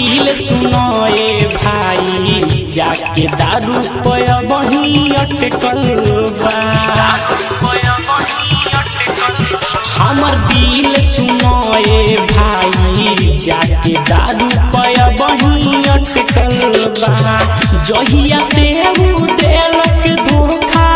दिल सुनाए भाई जाके दारू पय बही अटकल बा। हमर दिल सुनाए भाई जाके दारू पय बही अटकल बा। जहिया से उ देलक धोखा,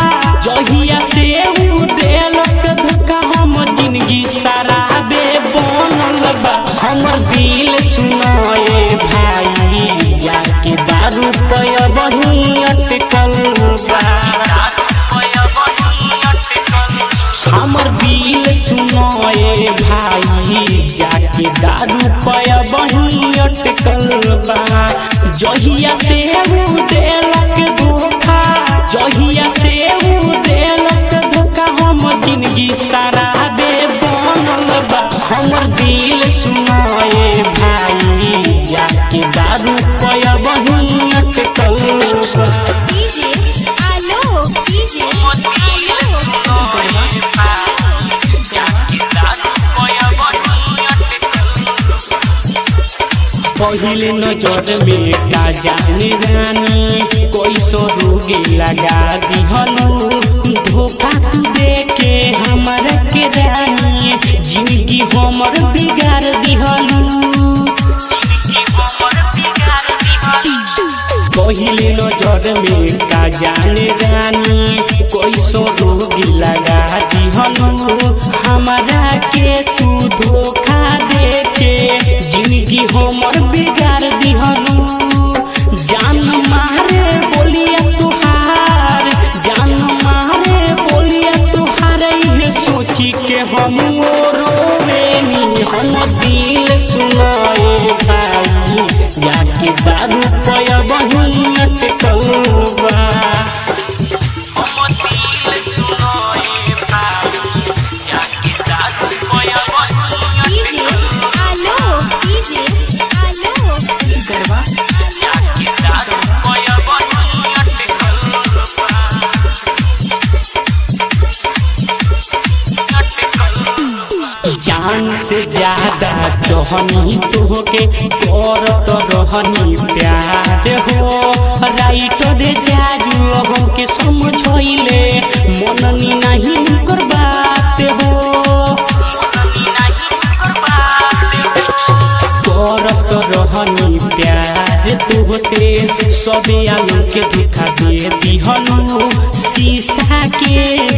जहिया से उ देलक धोखा, हम जिंदगी शराबे बनल बा। हमर दिल सुनाए भाई जाके दारू पय बही अटकल बा। हमर दिल सुनाए भाई जाके दारू पय बही अटकल बा। जहिया से उ देलक धोखा, जहिया से उ देलक धोखा, हम जिंदगी शराबे बनल बा। हमर दिल सुनाए भाई जाके दारू पय बही अटकल बा। पहले नजर में का जाने रानी कोई सो रोगे लगा दिहलू। धोखा तू दे के हमर के रानी जिंदगी हमर बिगाड़ दिहलू। पहले नजर में का जाने रानी कोई सो रोगे लगा दिहलू। हमरा के तू धोखा दे के जिंदगी हमर बिगाड़ दिहलू। जान मारे बोलिया तुहार, जान मारे बोलिया तुहार, ये सोची के हम रोवेनी। हम दिल सुनाए भाई जाके दारू पय बही अटकल बा। जान से ज्यादा चाहनी तोहके करत रहनी प्यार हो। राइटर जाजू हमके समझइले मननी नहीं कर बात हो। करत रहनी प्यार तोहसे सब आलू के धोखा दे दिहलू। शीशा के